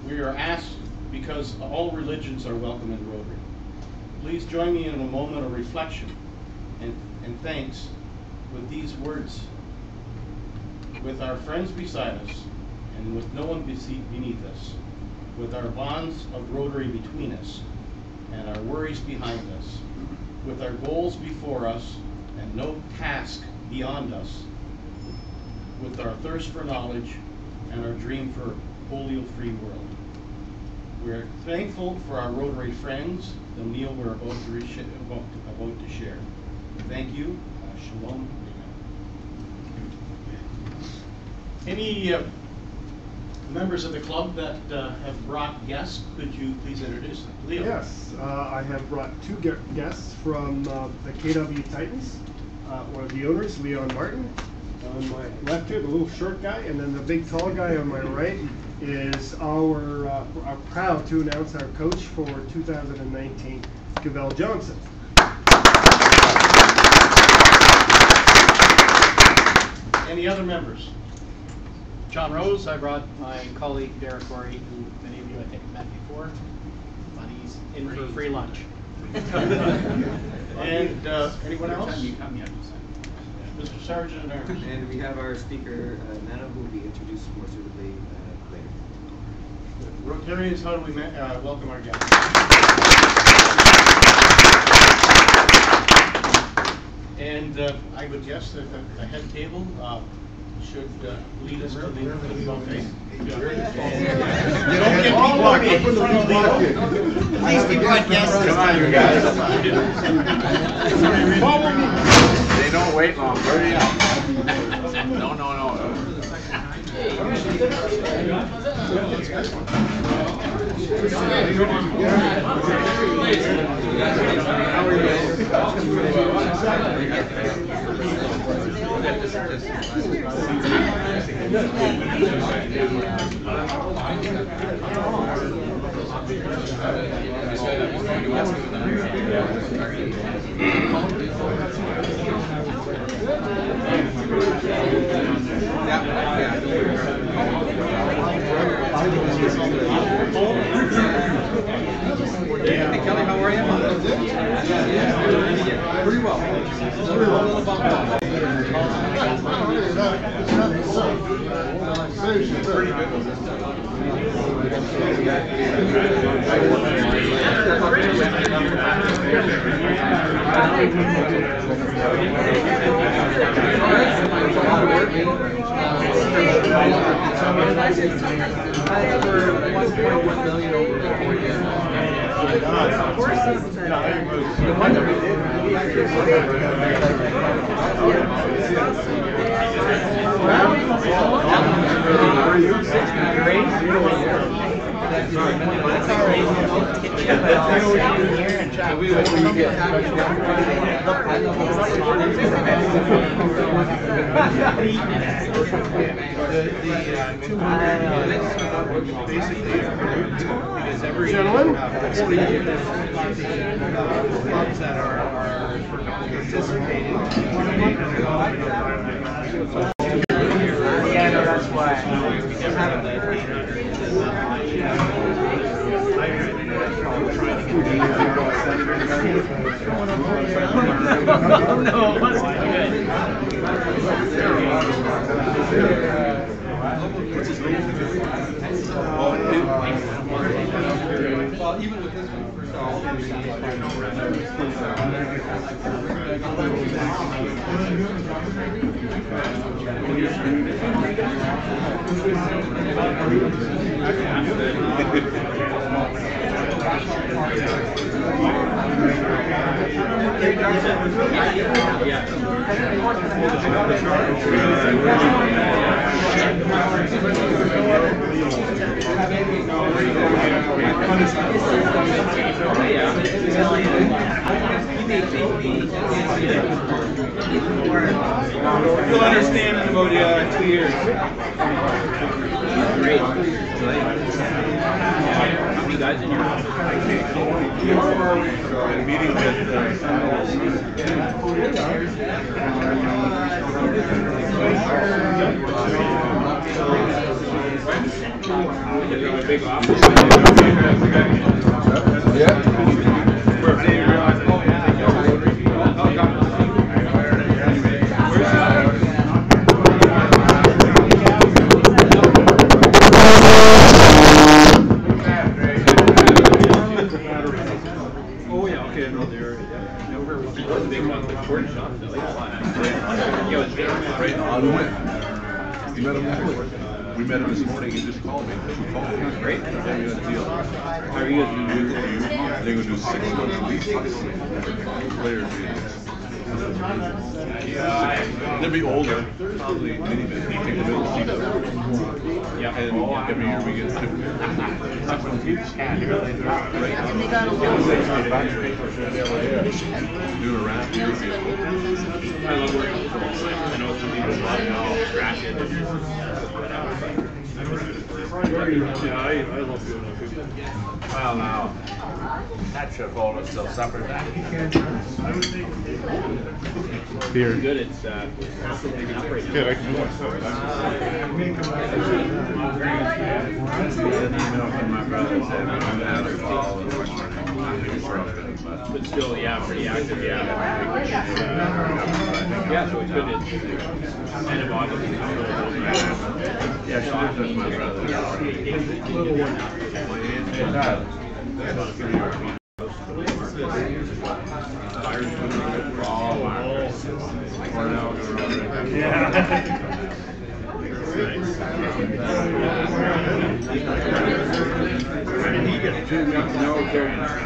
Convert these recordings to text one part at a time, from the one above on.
We are asked because all religions are welcome in Rotary. Please join me in a moment of reflection and thanks with these words. With our friends beside us, and with no one beneath us, with our bonds of Rotary between us, and our worries behind us, with our goals before us, and no task beyond us, with our thirst for knowledge, and our dream for a polio-free world. We're thankful for our Rotary friends, the meal we're about to share. Thank you. Shalom. Any members of the club that have brought guests, could you please introduce them? Leo. Yes, I have brought two guests from the KW Titans. One of the owners, Leon Martin, on my left here, the little short guy, and then the big tall guy on my right is our proud to announce our coach for 2019, Cavell Johnson. Any other members? John Rose, I brought my colleague Derek Corey, who many of you I think have met before, but he's in for free lunch. And anyone else? Mr. Sergeant at Arms. And we have our speaker, Nana, who will be introduced more suitably later. Rotarians, how do we welcome our guests? And I would guess that the head table should lead us to the buffet. Please be broadcasted. Come on, you guys. Follow me. They don't wait long. Hurry up. No. Hey Kelly, how are you? Pretty well. Pretty good. $1.1 million over 4 years. Of course, the one that we did. Gentlemen, clubs that are participating. Yeah, no, that's why. No, it wasn't Well, even with this one, first of all, You'll understand in about 2 years. Great. How many guys in your meeting with Big office. Oh yeah, okay, I know the area. Yeah. Never was a big one, but short shot. Yeah, it was big. Right on the way. We met him this morning. He just called me. He called me. Great. Yeah, we had a deal. How are you guys doing? They're going to do 6 months lease. Players. They'll be older, probably maybe they take the middle seat. Yeah. And every year we get 2. And they got a little Do a wrap here. I love working with girls. I know some people love distracted and whatever, but Yeah, I love doing that too. Well, now, that should hold us till supper. Beer. good. It's maybe not right now. Good, I can do My brother said, I'm out of fall and But still, yeah, pretty active, yeah. Yeah, so it's good. It's end of August. Yeah, she lives with my brother. Little one.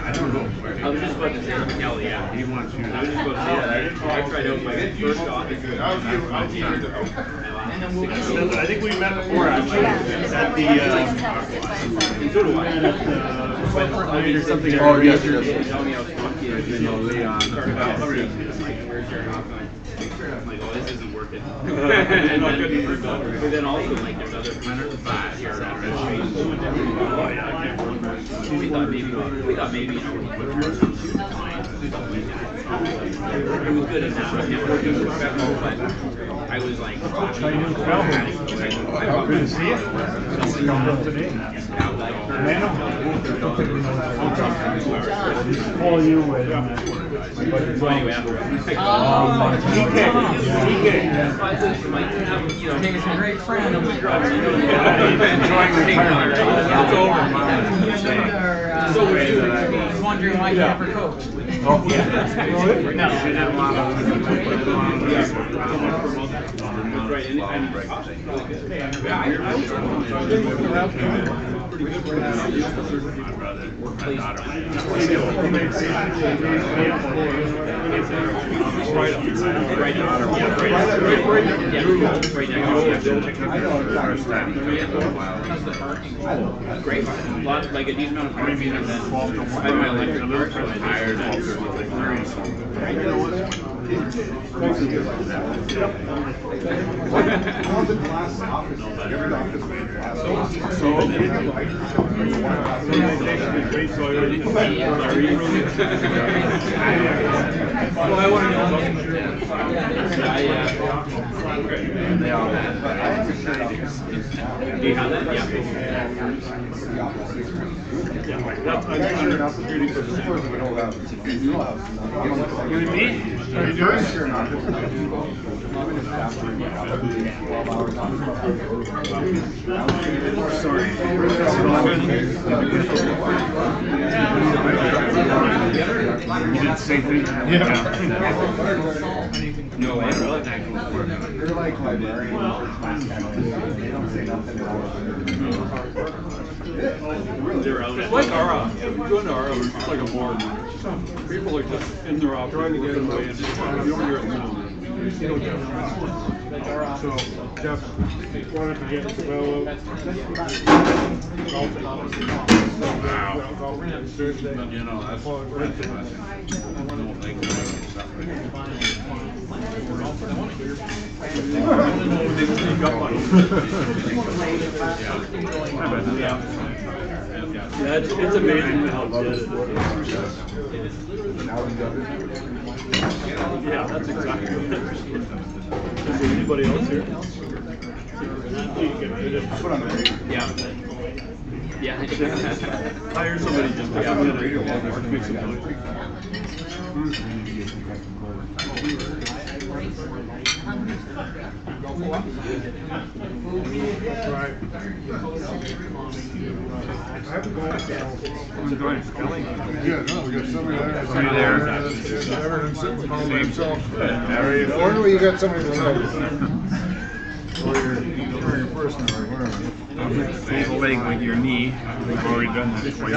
I don't know. I was just about to say Kelly, yeah. He wants you. I was just about to say that. I tried out my first office. I think we met before actually at the So do I. Westmount or something. Oh, yes, You yes. tell me I was funky. You know, Leon. Where's your house? I'm like, oh, this isn't working. But then also, like, there's other five here around the street. Oh, yeah, I can't remember. We thought maybe, you know, we put it was good enough. I can't work as professional, but I was like, Good to see you. Today. Calling you with. So anyway, after David's a great friend. I was wondering why you never coached. Oh, yeah. Great, lots, like a decent amount of parking, and then I had my electric car, so I hired Well, I want to know. Do you have that? Yeah. That's under security purposes. You and me? How you doing? Sorry. You did the same thing? Yeah. No, I really think You're like librarians. They don't say nothing they're out. It's like our office. If you go into our office, it's like a board. People are just in their office trying to get away, and you don't hear it now. So, Jeff wanted to get Isabel out. But you know, that's I don't think Yeah, it's amazing how good it is. Yeah, that's exactly what it is. Is there anybody else here? Put on the radio. Yeah. Yeah. Hire somebody just to come in and make some noise. Right. I haven't gone down. I'm going to Kelly. Yeah, no, we got somebody there. Somebody there. Never been sitting home by Same. himself. Very- Or do you got somebody to talk to? Or your person or whatever. Same leg with your knee. We've already done that twice.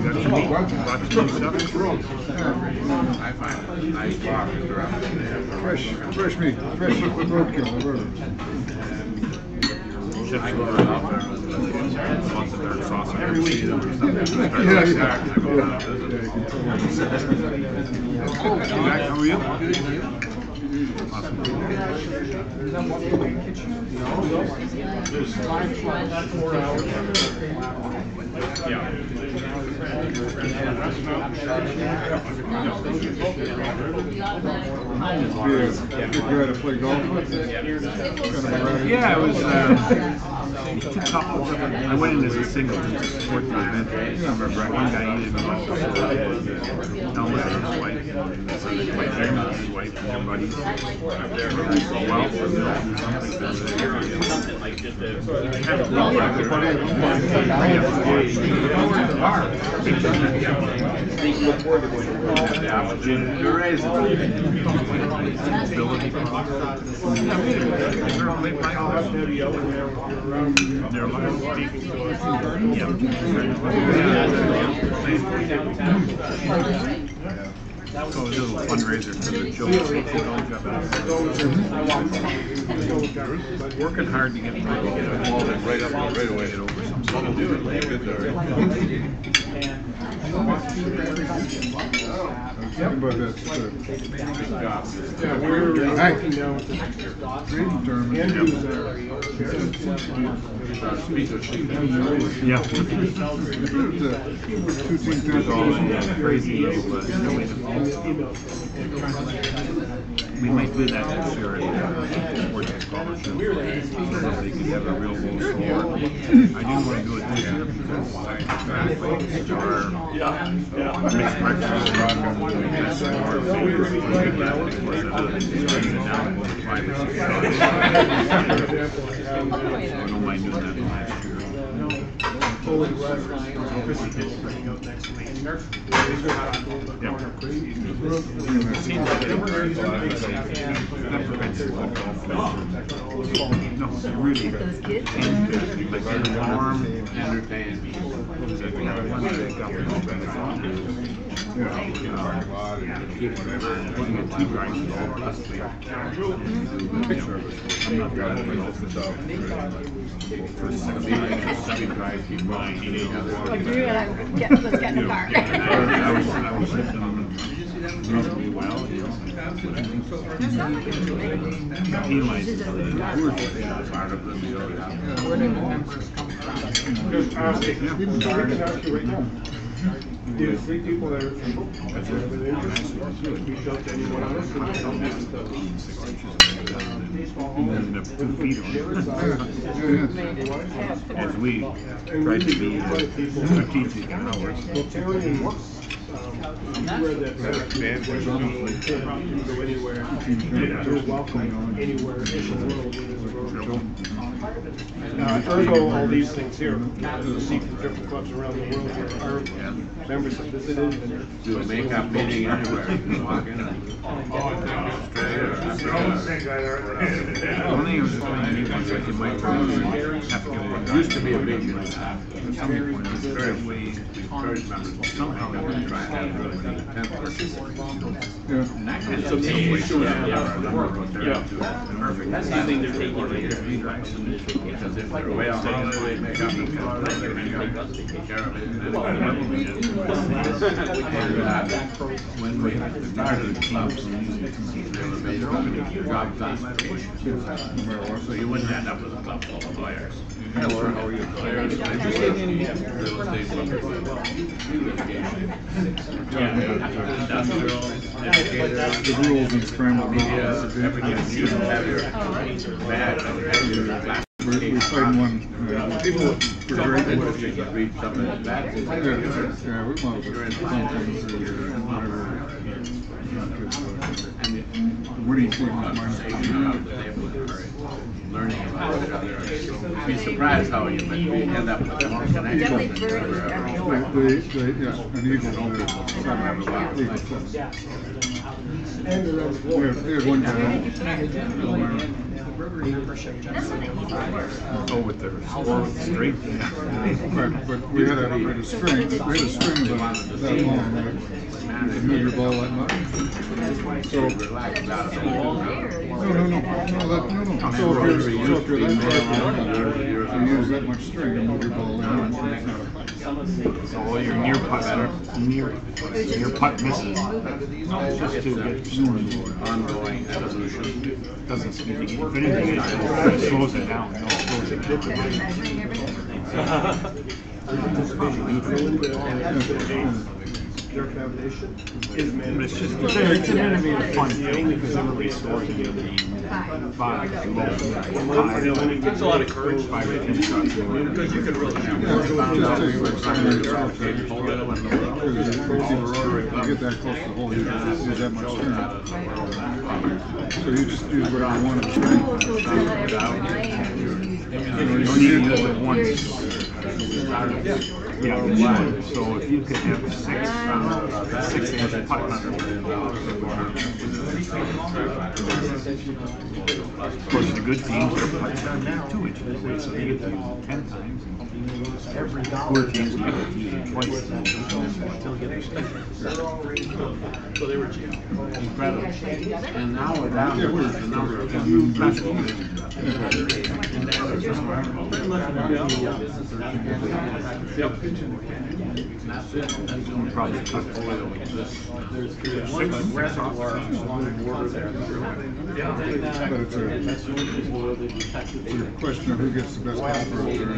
Got some meat, lots of good stuff. I find it nice boxes around there. Fresh meat, fresh roadkill, whatever. I go right out there. Lots of their sauce. I never see them or something. Yeah, yeah. I go down and visit. How are you? Awesome. There's 4 hours. Yeah. Did you had to play golf? Yeah, it was two couples. I went in as a single to support the event. I remember one guy he didn't want to helmet and his wife. So they played there with his wife and their buddies. Well, for something like just the opportunity to raise there are a lot of people. So it was a little fundraiser for the children. Working hard to get involved and right away get over something. But it's Yeah, we're working now with the term. Andrew's Yeah. Crazy. We might do that next year at Sports Scholarship. So that they could have a real low score. I didn't want to do it this year because there are mixed breakfast I don't mind doing that last year. No, really. Those kids? Like warm, entertaining people. I'm not driving Like you're gonna let's get in the car. I was listening reasonably well, you know. He likes it. Part of the deal, Where do members come from? Just ask it. We can ask you right now. Do 3 people that are single? That's an interest. Reach out to anyone else. and the 2 feet on it. As we try to be strategic in ours. Anywhere that you go anywhere, you're welcome anywhere in the world where there's a road. Ergo, all these things here, you'll see from different clubs around the world where our members have visited. And Do a make-up meeting anywhere. You can walk in the only thing I was telling you once like in my program, have to get it used to be a big one. It's very way encourage members somehow they want to try and have really 10 participants. And some situations perfect. That's the thing they're taking away. Because if they're way on holiday, make up, they're going to take care of it. When we have to target the teams, so you wouldn't end up with a club full of players. Hi, Laura, how are you? Real estate. The rules and scrambled media. We played one. People were very interested to read something like that. Yeah, we want to whatever. What do you think? Learning about each other. You'd be surprised how you end up with more connections. An eagle. We had one guy. Oh, with their score strength. But we had a string. We had a string about that long. You move your ball that much. So no. So if you're that far you use that much string to move your ball in. So all your near putt misses. Just to get ongoing evolution. Doesn't seem to get. If anything, it slows it down. No, it slows it down. Their foundation It's just it's an innovative fun thing because everybody scores in the game. Five. It's a lot of courage. Five or 10 shots. Because you can really You get that close to the hole, you just use that much string. So you just use whatever you want to string. You don't need to use it once. Yeah, so if you could have 6-inch putt under. Of course, the good teams are putts 2 inches away, so they get to use it 10 times. Poor teams get to use it twice. So they were cheap. Incredible. And now we're down to the number of Yep. That's it. We'll probably cut oil with this. There's 6 reservoirs along the border there. But it's a question of who gets the best offer out there.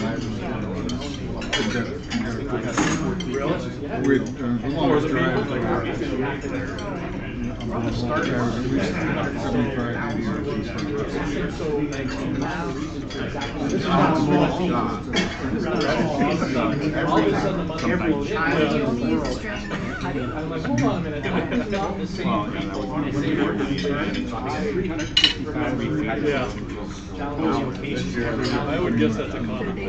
The longest drive was at least 75, 80 yards. All of a sudden, among everyone, I'm like, hold on a minute. Not the same. I would guess that's a common thing.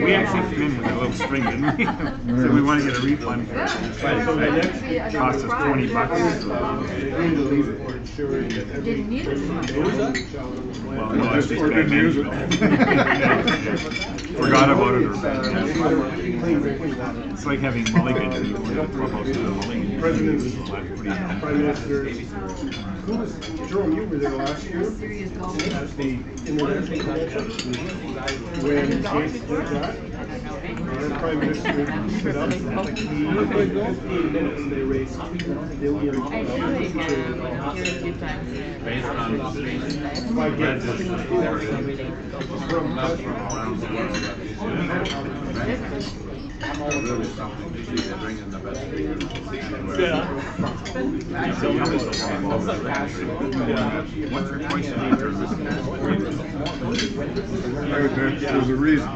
We actually came in with a little string, didn't we? So we want to get a refund for it. It cost us $20. Didn't need it. Well, no, that's just bad management. Forgot about it. It's like having mulligan in the clubhouse with a mulligan. Prime Minister, who was, Jerome, you were there last year at the International Convention when Gates did that. The Prime Minister stood up for 15 minutes and they raised $2 billion Based on by Gates. really something to see. They're bringing the best speakers. Once or twice a year. There's a reason.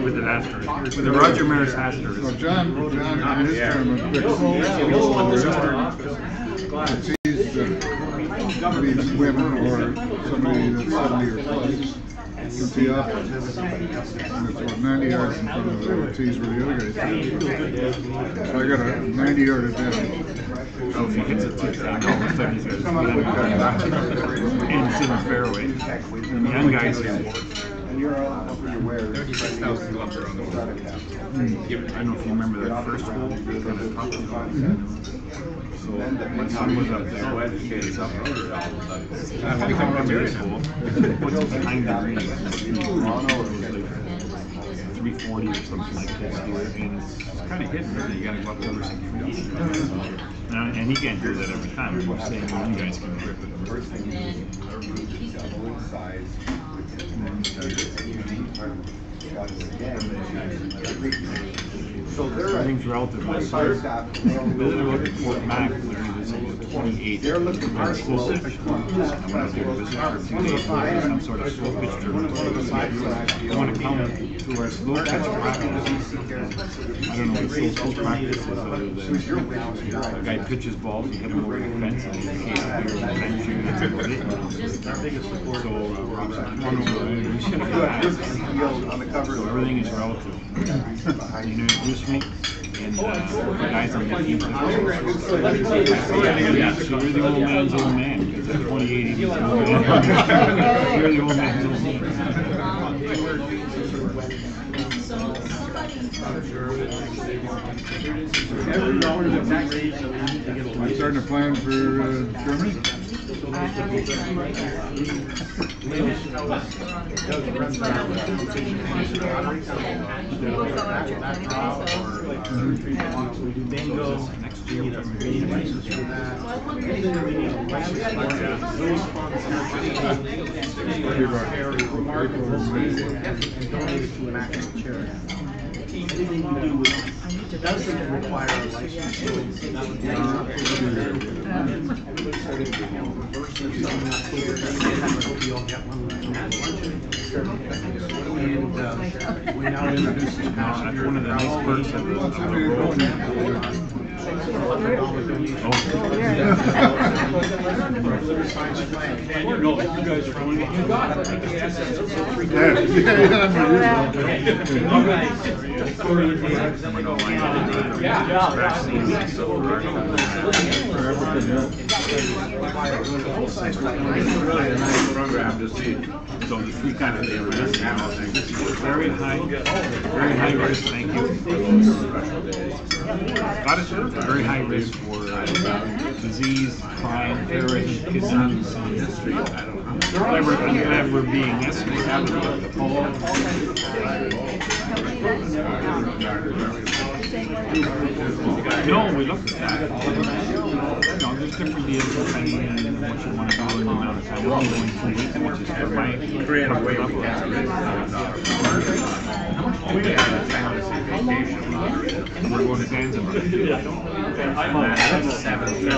With the Astros. With the Roger Maris Astros. So John in his term of these women or somebody that's 70 or plus can tee off. And it's about 90 yards in front of the tees where the other guys are. So I got a 90-yard advantage. So if he hits it 6 all of a sudden he's got his hand and it's in the fairway. And the young guys can. And you're aware. 36,000 clubs are on the board. I don't know if you remember that first hole. So my son was up there. So educated, uprooted all of a sudden. I think I remember this hole. Puts it behind the green. It was like 340 or something like this here. And it's kind of hidden really. You got to go up over 6 feet. And he can't hear that every time. We're saying you guys can grip it. So everything's relative. I visited about Fort Mac, literally visited the 28th. They're looking hard for Pacific. I went out there to visit for a few days, some sort of slow pitch tournament. I want to come to our slow pitch practice. I don't know what slow pitch practice is other than a guy pitches balls, you hit him over the fence, and you chase a beer and bench you, and that's about it. So, one over there, you should have so everything is relative. You introduce me, and the guys on the team. So you're the old man's old man, because at 28, he's the old man. You're the old man's old man. I'm starting to plan for Germany. Next year, we need license for that. Anything you do with doesn't require a license. We now introduce this passenger. One of the nice perks of the road. You guys are doing it. You got it. Really a nice program to see. So the three kind of very high risk. Thank you for those special days. Got it, sir. Very high risk for disease, crime, terrorism, kidnappings in history. I don't know. Never being estimated. No, we looked at that. No, there's different deals depending on what you want to do in the amount of time. We're only going 2 weeks, which is for my creative way. We had a fantasy vacation. We're going to Zanzibar. And that's 7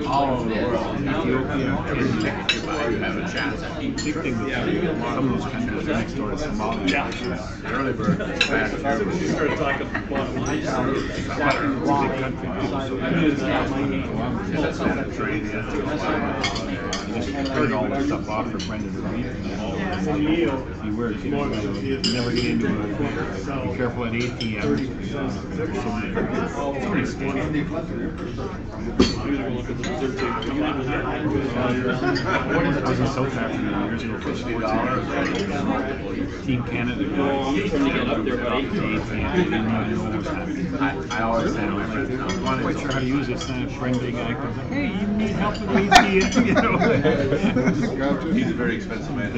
all over the world. Ethiopia, Kenya, you have a chance at big thing with some of those countries next door to Somalia. The early bird is bad. You start talking about big country. Just turn all this stuff off for Brendan to read. He works, you never get into it. Be careful at ATM. I was in South Africa years ago for $40. Team Canada. I always say to my friends, I'm not quite sure how to use this. And a friendly guy comes up, hey, you need help with ATM, you know. He's a very expensive man.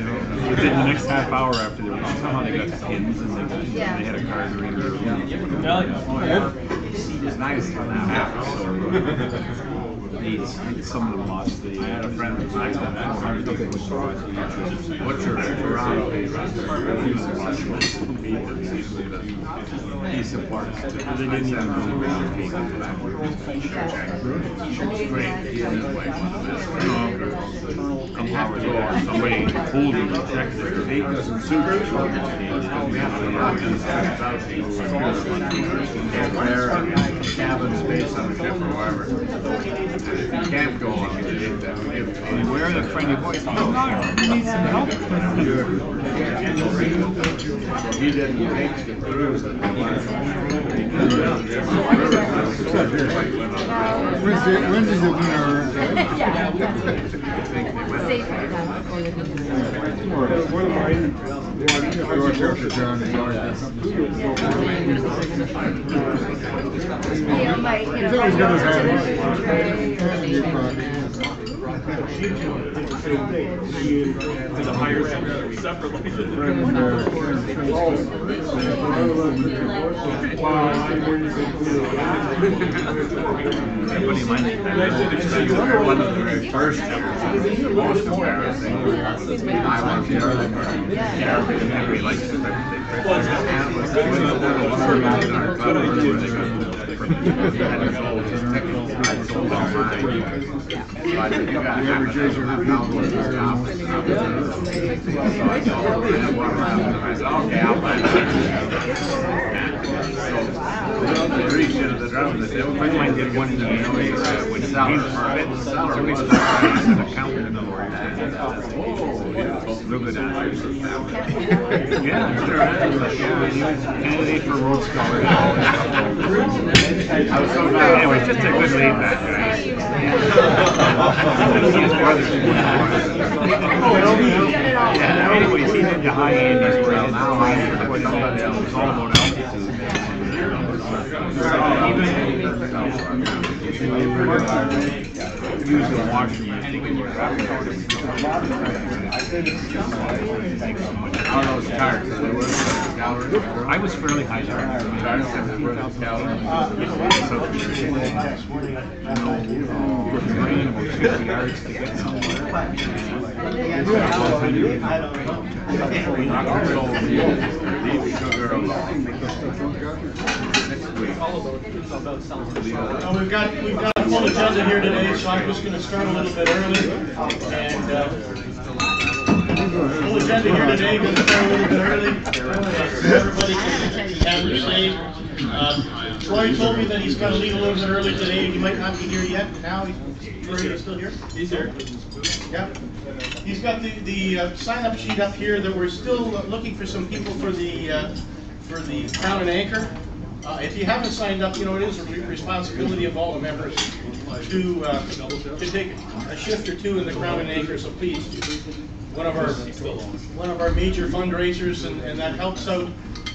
Within the next half hour after they were somehow they got pins and they had a card reader. It's nice when that happens. Some of them lost the friend who's nice on that. What's your Toronto? He supports. They didn't even really relocate into that. Great. A couple hours ago, somebody holding the check there. They doesn't suit cabin space on the ship or whatever. You can't go on the ship that we give to you. Where are the friendly voice? You need some help. He didn't take the cruise. Wendy's a winner. One of mine. George Upshur John is always got something to say. He's always got his There's a higher separately. One of the very first episodes. most embarrassing. I want to everybody likes it. I might get one in the when somebody starts an accountant in the morning. Real good answers. Yeah, he was candidate for Rhodes Scholar. Anyway, just a good laid back guy. Yeah, anyways, he's into high end as well. Now it's all about altitude. Use the washroom, I think, in your how those cards? I was fairly high there. About 50 yards to get somewhere. We've got a full agenda here today, so I'm just going to start a little bit early. And full agenda here today, going to start a little bit early. Everybody can say. Troy told me that he's got to leave a little bit early today. He might not be here yet. Now he's still here. He's here. Yeah. He's got the sign-up sheet up here that we're still looking for some people for the Crown and Anchor. If you haven't signed up, you know, it is a responsibility of all the members to take a shift or two in the Crown and Anchor. So please, one of our major fundraisers, and that helps out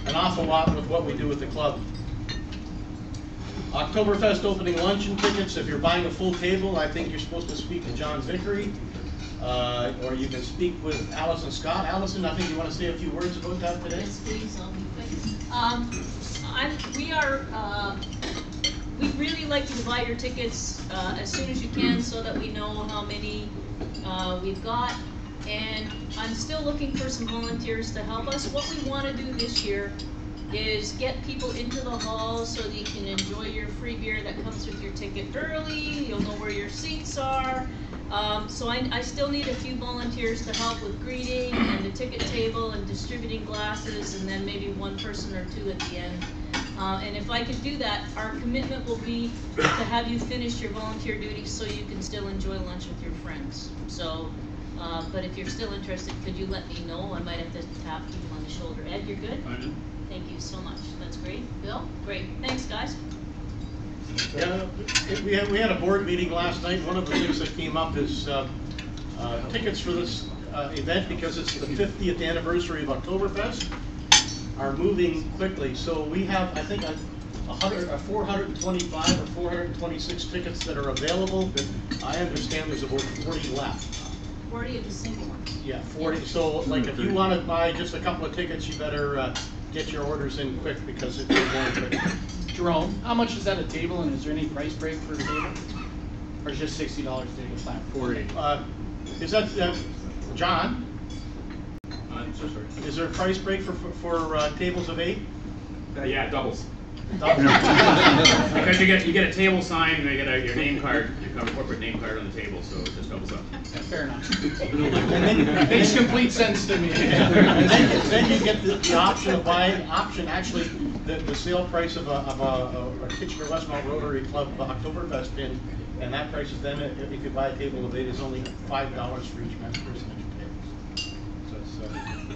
an awful lot with what we do with the club. Oktoberfest opening luncheon tickets. If you're buying a full table, I think you're supposed to speak to John Vickery, or you can speak with Allison Scott. Allison, I think you want to say a few words about that today. Yes, please. I'll be quick. We'd really like you to buy your tickets as soon as you can, so that we know how many we've got. And I'm still looking for some volunteers to help us. What we want to do this year is get people into the hall so that you can enjoy your free beer that comes with your ticket early. You'll know where your seats are. So I still need a few volunteers to help with greeting and the ticket table and distributing glasses, and then maybe one person or two at the end. And if I could do that, our commitment will be to have you finish your volunteer duties so you can still enjoy lunch with your friends. So, but if you're still interested, could you let me know? I might have to tap you on the shoulder. Ed, you're good? I did. Thank you so much. That's great. Bill? Great. Thanks, guys. Yeah, we had a board meeting last night. One of the things that came up is tickets for this event, because it's the 50th anniversary of Oktoberfest, are moving quickly. So we have, I think, 425 or 426 tickets that are available. I understand there's about 40 left. 40 of the single ones. Yeah, 40. So, like, if you want to buy just a couple of tickets, you better get your orders in quick, because it's going quick. Jerome, how much is that a table, and is there any price break for the table? Or is just $60 table flat? 40. Is that John? So sorry. Is there a price break for tables of 8? Yeah, doubles. Doubles. Because you get a table sign, and you get your name card, your corporate name card on the table, so it just doubles up. Yeah, fair enough. Makes complete sense to me. And then you get the option of buying. Actually, the sale price of a Kitchener Westmount Rotary Club Oktoberfest pin, and that price is then, if you buy a table of 8, is only $5 for each person at your table. So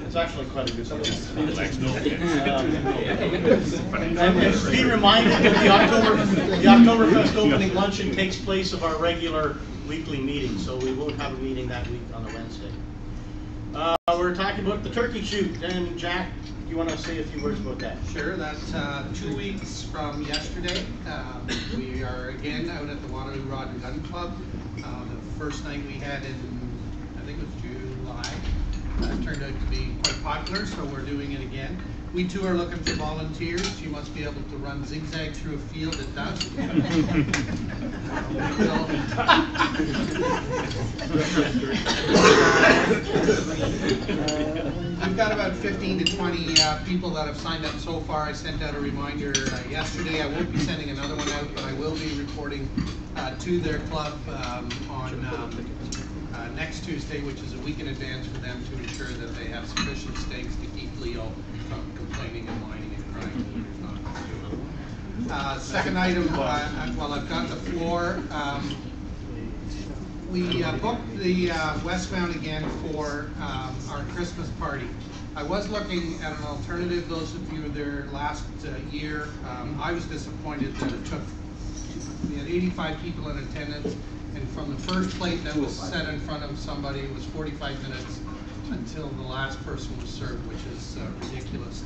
it's actually quite a good deal. And be reminded that the Oktoberfest opening luncheon takes place of our regular weekly meeting, so we won't have a meeting that week on a Wednesday. We're talking about the turkey shoot, and Jack, you want to say a few words about that? Sure, that's 2 weeks from yesterday. We are again out at the Waterloo Rod and Gun Club. The first night we had in, I think it was July, turned out to be quite popular, so we're doing it again. We too are looking for volunteers. You must be able to run zigzag through a field at dusk. We've got about 15 to 20 people that have signed up so far. I sent out a reminder yesterday. I won't be sending another one out, but I will be reporting to their club on next Tuesday, which is a week in advance for them to ensure that they have sufficient stakes to keep Leo from complaining and whining and crying. Second item, while I've got the floor, we booked the Westmount again for our Christmas party. I was looking at an alternative. Those of you who were there last year, I was disappointed that it took, we had 85 people in attendance, and from the first plate that was set in front of somebody, it was 45 minutes until the last person was served, which is ridiculous.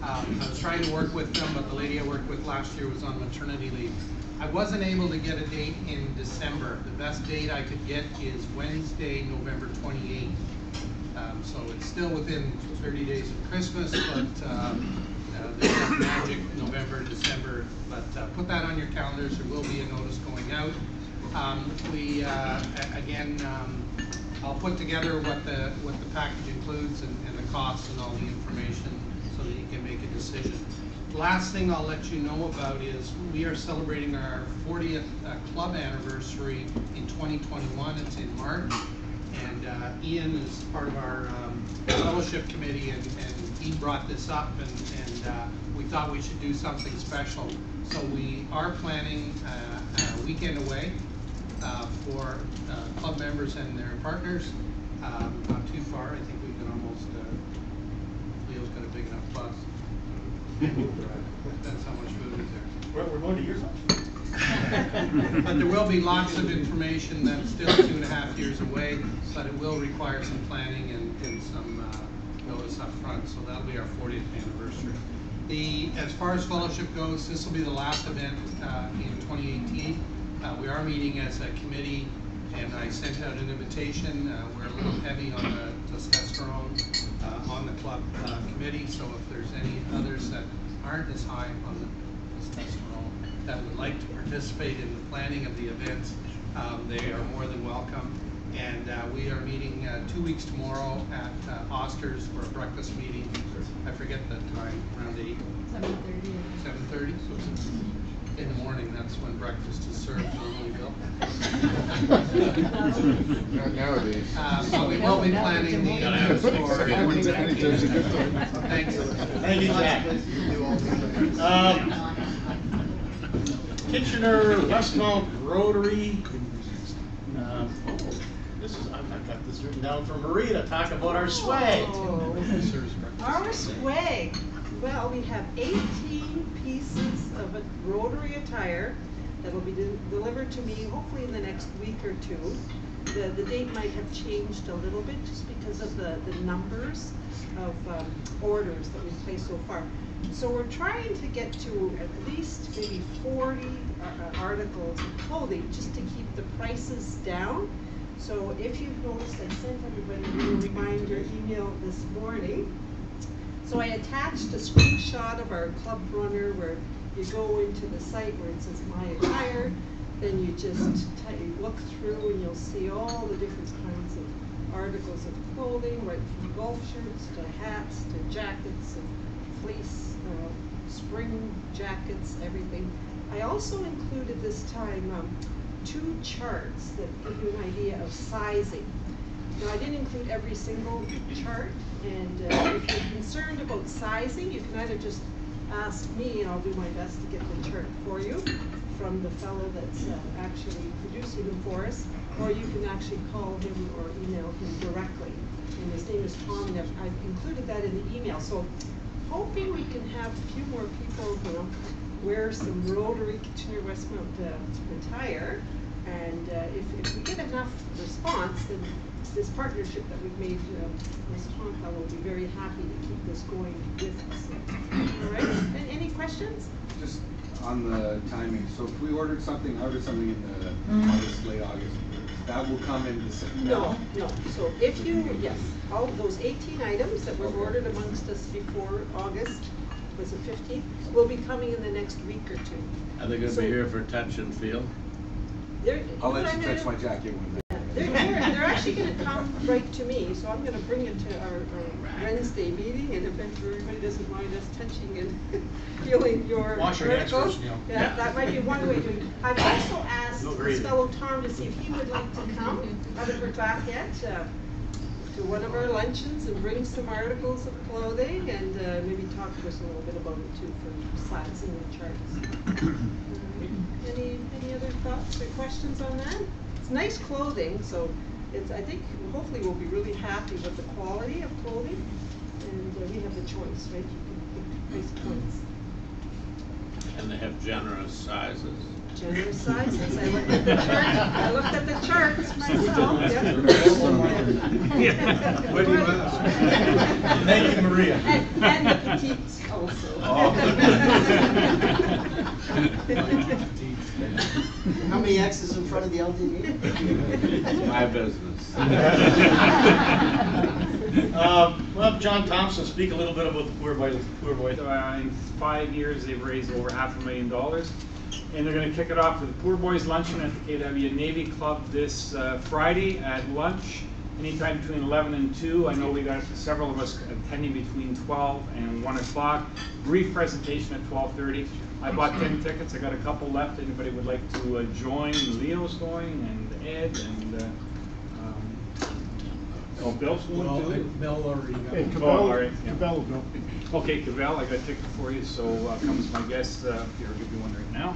I was trying to work with them, but the lady I worked with last year was on maternity leave. I wasn't able to get a date in December. The best date I could get is Wednesday, November 28th. So it's still within 30 days of Christmas, but there's that magic November, December. But put that on your calendars. There will be a notice going out. I'll put together what the package includes and the costs and all the information so that you can make a decision. Last thing I'll let you know about is we are celebrating our 40th club anniversary in 2021. It's in March, and Ian is part of our fellowship committee, and he brought this up, and we thought we should do something special. So we are planning a weekend away for club members and their partners. Not too far. I think we can almost, Leo's got a big enough bus. That's how much food is there. Well, we're going to yours. But there will be lots of information that's still 2.5 years away, but it will require some planning and some notice up front. So that'll be our 40th anniversary. As far as fellowship goes, this will be the last event in 2018. We are meeting as a committee, and I sent out an invitation. We're a little heavy on the testosterone on the club committee, so if there's any others that aren't as high on the testosterone that would like to participate in the planning of the events, they are more than welcome. And we are meeting 2 weeks tomorrow at Oster's for a breakfast meeting. I forget the time, around 8? 7:30. 7:30? In the morning, that's when breakfast is served normally, Bill. Not nowadays. So we will be planning the events for. Anytime's a good time. Thanks. Thank you, Jack. Kitchener, Westmount, Rotary. I've got this written down for Marie to talk about our swag. Oh. Our swag. Well, we have 18 pieces of Rotary attire that will be delivered to me hopefully in the next week or two. The date might have changed a little bit just because of the numbers of orders that we've placed so far. So we're trying to get to at least maybe 40 articles of clothing just to keep the prices down. So if you've noticed, I sent everybody a reminder email this morning. So I attached a screenshot of our club runner where you go into the site where it says My Attire, then you just look through and you'll see all the different kinds of articles of clothing, right from golf shirts to hats to jackets and fleece, spring jackets, everything. I also included this time 2 charts that give you an idea of sizing. Now, I didn't include every single chart, and if you're concerned about sizing, you can either just ask me, and I'll do my best to get the chart for you from the fellow that's actually producing them for us, or you can actually call him or email him directly. And his name is Tom, and I've included that in the email. So, hoping we can have a few more people, wear some Rotary Kitchener Westmount attire, and if we get enough response, then this partnership that we've made, Ms. Tonka will be very happy to keep this going with us. All right, and any questions? Just on the timing, so if we ordered something in the August, late August, That will come in the No, no. So if you, yes, all of those 18 items that were ordered amongst us before August, was it 15th, will be coming in the next week or two. Are they gonna So- be here for touch and feel? I'll let you touch my jacket one day. They're actually gonna come right to me, so I'm gonna bring it to our Wednesday meeting, and if everybody doesn't mind us touching and feeling your Wash your hands articles. first, you know. Yeah, that might be one way to do it. I've also asked No his gravy. fellow Tom to see if he would like to come, I haven't heard back yet, to one of our luncheons and bring some articles of clothing and maybe talk to us a little bit about it too for sizing the charts. Any other thoughts or questions on that? It's nice clothing, so it's, I think, hopefully we'll be really happy with the quality of clothing, and we have the choice, right? You can pick price points. And they have generous sizes. Generous sizes. I looked at the chart. I looked at the charts myself. Yeah. What do you ask? Thank you, Maria. And the petites also. How many X's in front of the LTD? My business. Well, John Thompson, speak a little bit about the Poor Boy. In 5 years, they've raised over $500,000. And they're going to kick it off with the Poor Boys Luncheon at the KW Navy Club this Friday at lunch, anytime between 11 and 2. I know we got several of us attending between 12 and 1 o'clock. Brief presentation at 12:30. I bought 10 tickets. I got a couple left. Anybody would like to join? Leo's going, and Ed, and oh, Bill's going too? Bill already got it. Oh, all right. Yeah. Cabell will go. Okay, Cavell, I got a ticket for you, so comes my guest. Here, I'll give you one right now.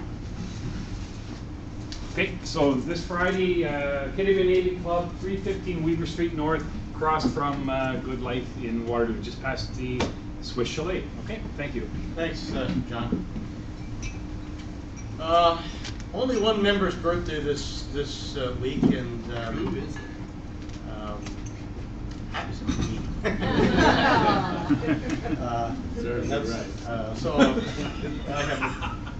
Okay, so this Friday, KW Navy Club, 315 Weaver Street North, across from Good Life in Waterloo, just past the Swiss Chalet. Okay, thank you. Thanks, John. Only one member's birthday this week, and happens to be me. So I have,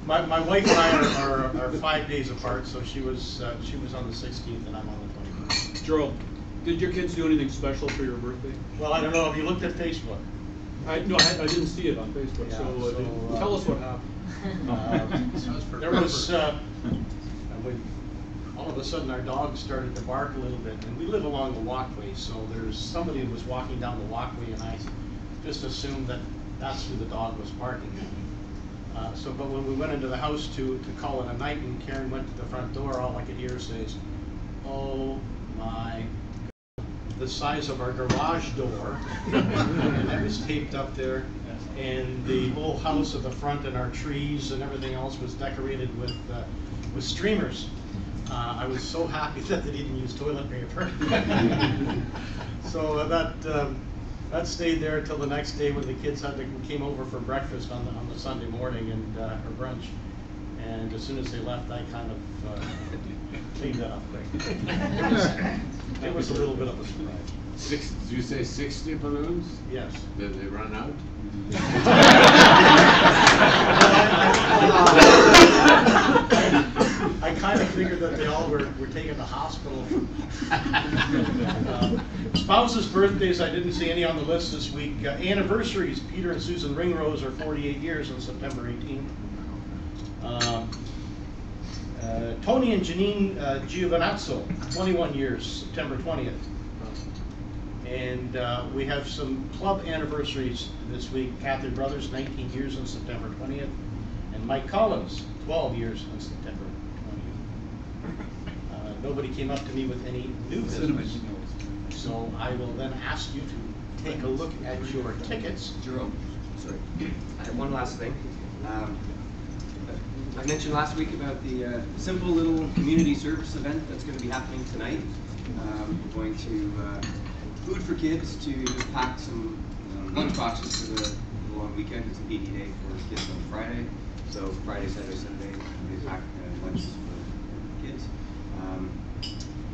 my wife and I are 5 days apart. So she was on the 16th, and I'm on the 21st. Gerald, did your kids do anything special for your birthday? Well, I don't know. Have you looked at Facebook? I didn't see it on Facebook. Yeah, so tell us what happened. There was all of a sudden our dog started to bark a little bit, and we live along the walkway, so there's somebody who was walking down the walkway, and I just assumed that that's who the dog was barking at. But when we went into the house to call it a night, and Karen went to the front door, all I could hear says, "Oh my God," the size of our garage door, and that was taped up there. And the whole house at the front and our trees and everything else was decorated with streamers. I was so happy that they didn't use toilet paper. So that stayed there until the next day when the kids came over for breakfast on the Sunday morning and or brunch. And as soon as they left, I kind of cleaned that up quick. It was a little bit of a surprise. Did you say 60 balloons? Yes. Did they run out? I kind of figured that they all were taken to hospital. Spouses' birthdays, I didn't see any on the list this week. Anniversaries, Peter and Susan Ringrose are 48 years on September 18th. Tony and Janine Giovinazzo, 21 years, September 20th. And we have some club anniversaries this week. Kathy Brothers, 19 years on September 20th. And Mike Collins, 12 years on September 20th. Nobody came up to me with any new business. So I will then ask you to take a look at your tickets. Jerome, sorry. I have one last thing. I mentioned last week about the simple little community service event that's going to be happening tonight. We're going to Food for Kids to just pack some lunch boxes for the long weekend. It's a PD day for kids on Friday. So Friday, Saturday, Sunday, we pack lunches for kids.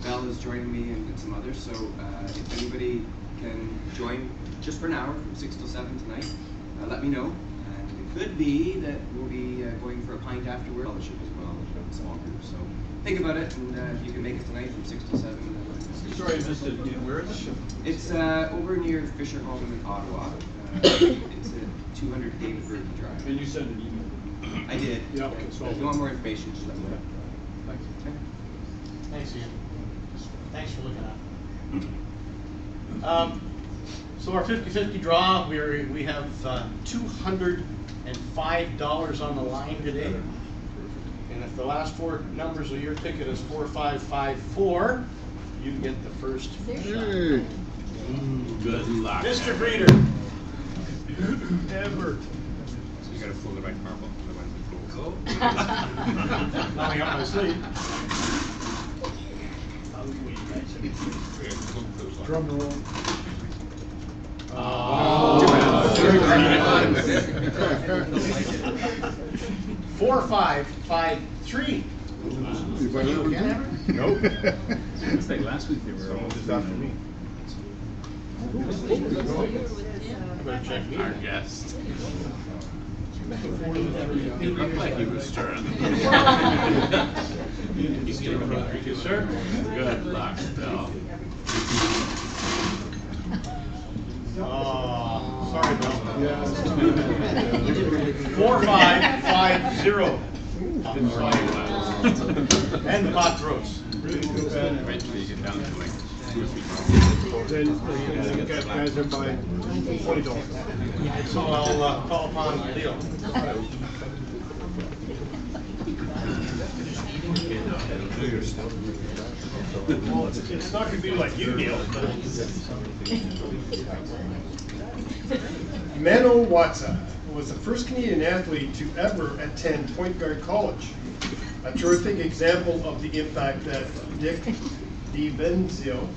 Belle is joining me and some others. So if anybody can join just for an hour from 6 till 7 tonight, let me know. And it could be that we'll be going for a pint afterward, fellowship as well, in small groups. So think about it, and if you can make it tonight from 6 to 7. Sorry, I missed it again. Where is it? It's over near Fisher Home in Ottawa. It's at 200 David Burton Drive. And you sent an email. I did. Yeah, okay. So if you want more information, just let me know. Thanks. Thanks, Ian. Thanks for looking up. So our 50-50 draw, we have $205 on the line today. And if the last four numbers of your ticket is 4554, you get the first shot. Hey. Good luck. Mr. Breeder. Edward. So you gotta fool the right marble. Now I got my sleeve. Drum roll. Oh. 4553. You buy that one too? Nope. It's like last week they were all just after me. Better check me. Our guest. He looked like he was stirring. Thank you, sir. Good luck, Bill. Oh, sorry, Bill. 4550. And the pot throws. Eventually you get down to like 2 or 3 Then guys are buying $20. So I'll call upon Leo. Well, it's not going to be like you, Neil. Mano Watsa was the first Canadian athlete to ever attend Point Guard College. A terrific example of the impact that Dick DiVenzio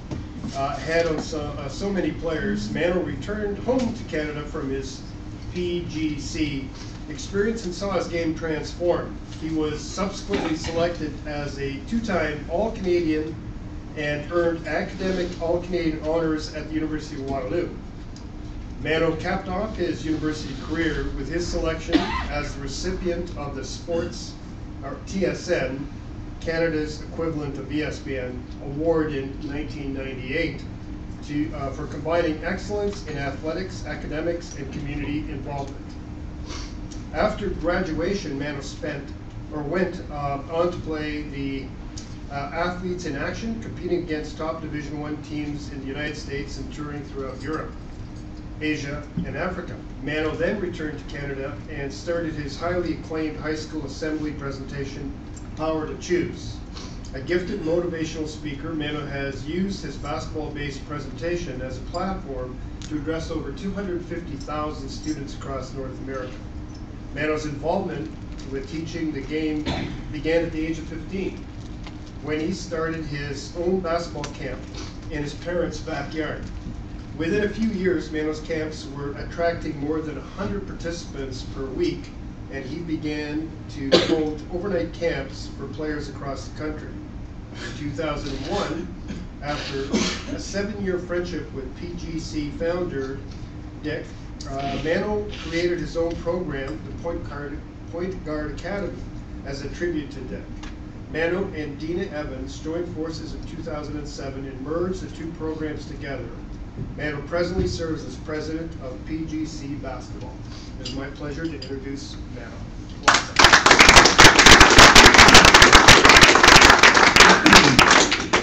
had on so many players. Mano returned home to Canada from his PGC experience and saw his game transform. He was subsequently selected as a 2-time All-Canadian and earned academic All-Canadian honors at the University of Waterloo. Mano capped off his university career with his selection as the recipient of the Sports, or TSN, Canada's equivalent of ESPN, award in 1998 for combining excellence in athletics, academics, and community involvement. After graduation, Mano went on to play the Athletes in Action, competing against top Division I teams in the United States and touring throughout Europe, Asia, and Africa. Mano then returned to Canada and started his highly acclaimed high school assembly presentation, Power to Choose. A gifted motivational speaker, Mano has used his basketball-based presentation as a platform to address over 250,000 students across North America. Mano's involvement with teaching the game began at the age of 15, when he started his own basketball camp in his parents' backyard. Within a few years, Mano's camps were attracting more than 100 participants per week, and he began to hold overnight camps for players across the country. In 2001, after a 7-year friendship with PGC founder Dick, Mano created his own program, the Point Guard Academy, as a tribute to Dick. Mano and Dina Evans joined forces in 2007 and merged the two programs together. Mano presently serves as president of PGC Basketball. It is my pleasure to introduce Mano.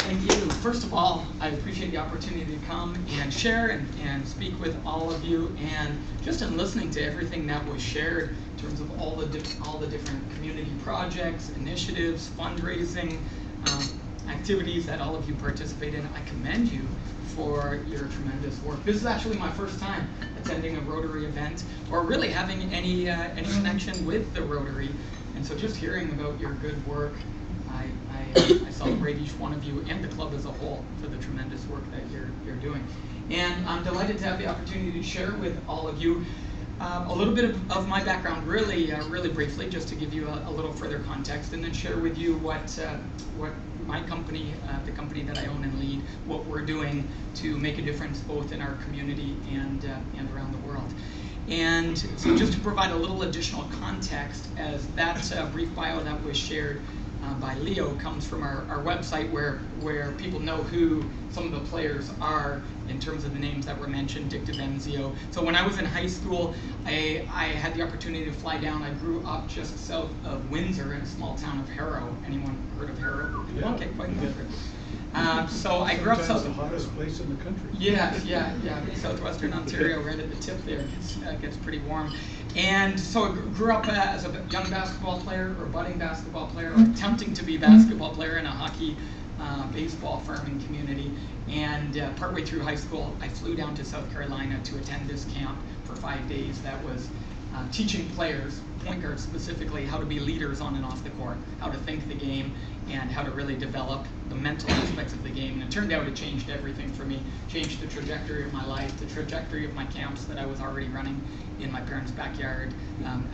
Thank you. First of all, I appreciate the opportunity to come and share and speak with all of you. And just in listening to everything that was shared in terms of all the different community projects, initiatives, fundraising, activities that all of you participate in, I commend you for your tremendous work. This is actually my first time attending a Rotary event, or really having any connection with the Rotary. And so just hearing about your good work, I celebrate each one of you and the club as a whole for the tremendous work that you're doing. And I'm delighted to have the opportunity to share with all of you a little bit of my background, really briefly, just to give you a little further context, and then share with you what my company, the company that I own and lead, what we're doing to make a difference both in our community and around the world. And so just to provide a little additional context, as that brief bio that was shared by Leo comes from our website where people know who some of the players are in terms of the names that were mentioned, Dick DiVenzio. So when I was in high school, I had the opportunity to fly down. I grew up just south of Windsor in a small town of Harrow. Anyone heard of Harrow? Yeah. Okay, quite good. So I grew up Sometimes south. the hottest place in the country. Yeah. Southwestern Ontario, right at the tip there, gets pretty warm. And so I grew up as a young basketball player, or budding basketball player, or attempting to be a basketball player in a hockey, baseball farming community. And partway through high school, I flew down to South Carolina to attend this camp for 5 days that was teaching players, point guards specifically, how to be leaders on and off the court, how to think the game, and how to really develop the mental aspects of the game. And it turned out it changed everything for me, changed the trajectory of my life, the trajectory of my camps that I was already running in my parents' backyard.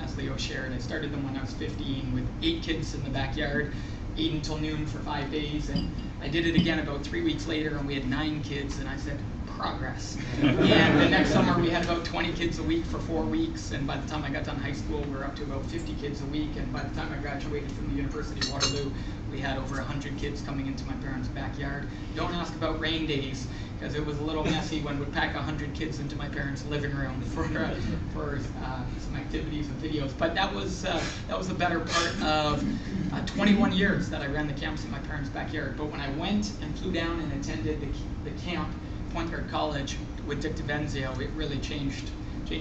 As Leo shared, I started them when I was 15 with 8 kids in the backyard, 8 until noon for 5 days. And I did it again about 3 weeks later, and we had 9 kids, and I said, progress. And the next summer we had about 20 kids a week for 4 weeks, and by the time I got done high school we were up to about 50 kids a week, and by the time I graduated from the University of Waterloo we had over 100 kids coming into my parents' backyard. Don't ask about rain days, because it was a little messy when we'd pack 100 kids into my parents' living room for some activities and videos. But that was the better part of 21 years that I ran the camps in my parents' backyard. But when I went and flew down and attended the camp, Point Guard College, with Dick DiVenzio, it really changed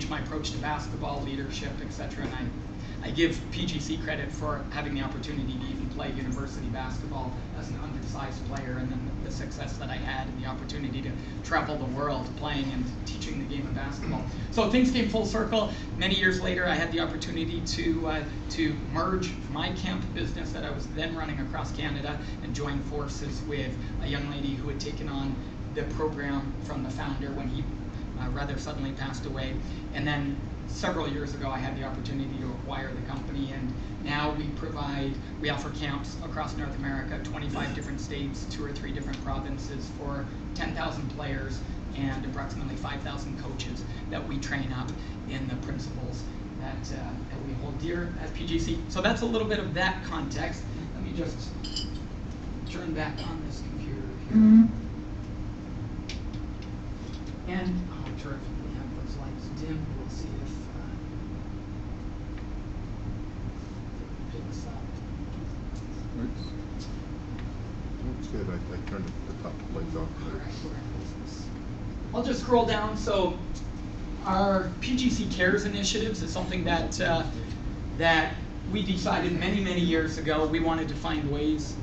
my approach to basketball, leadership, etc. And I give PGC credit for having the opportunity to even play university basketball as an undersized player, and then the success that I had and the opportunity to travel the world playing and teaching the game of basketball. So things came full circle. Many years later, I had the opportunity to merge my camp business that I was then running across Canada and join forces with a young lady who had taken on the program from the founder when he rather suddenly passed away. And then several years ago I had the opportunity to acquire the company, and now we offer camps across North America, 25 different states, 2 or 3 different provinces for 10,000 players and approximately 5,000 coaches that we train up in the principles that we hold dear at PGC. So that's a little bit of that context. Let me just turn back on this computer here. And I'm not sure if we have those lights dim. We'll see if it picks up. Looks good. I turned the top lights off. I'll just scroll down. So our PGC Cares initiatives is something that that we decided many years ago. We wanted to find ways.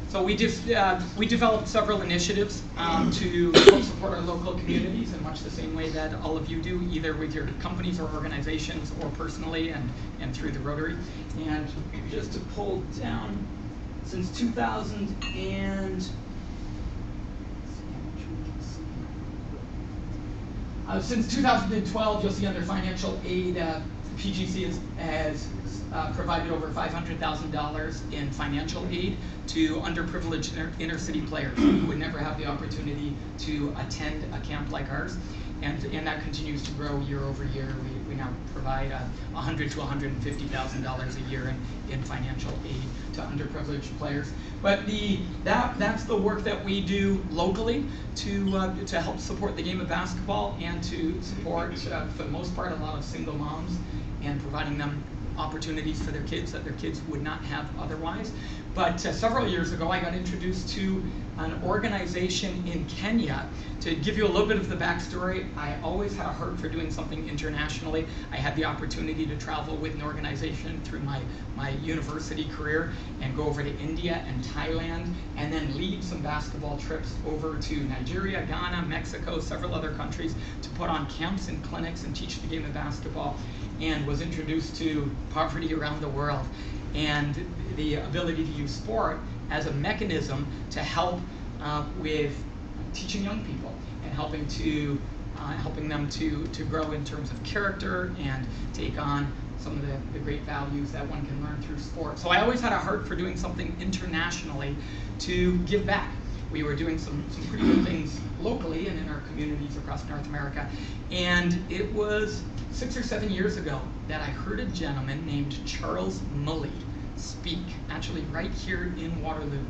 So we developed several initiatives to help support our local communities in much the same way that all of you do, either with your companies or organizations or personally and through the Rotary. And just to pull down, since 2012, you'll see under financial aid, PGC has provided over $500,000 in financial aid to underprivileged inner city players who would never have the opportunity to attend a camp like ours. And that continues to grow year over year. We now provide $100,000 to $150,000 a year in financial aid to underprivileged players. But that's the work that we do locally to help support the game of basketball and to support, for the most part, a lot of single moms and providing them opportunities for their kids that their kids would not have otherwise. But several years ago, I got introduced to an organization in Kenya. To give you a little bit of the backstory, I always had a heart for doing something internationally. I had the opportunity to travel with an organization through my university career and go over to India and Thailand, and then lead some basketball trips over to Nigeria, Ghana, Mexico, several other countries to put on camps and clinics and teach the game of basketball, and was introduced to poverty around the world and the ability to use sport as a mechanism to help with teaching young people and helping them to grow in terms of character and take on some of the great values that one can learn through sport. So I always had a heart for doing something internationally to give back. we were doing some pretty good things locally and in our communities across North America. And it was 6 or 7 years ago that I heard a gentleman named Charles Mully speak, actually right here in Waterloo.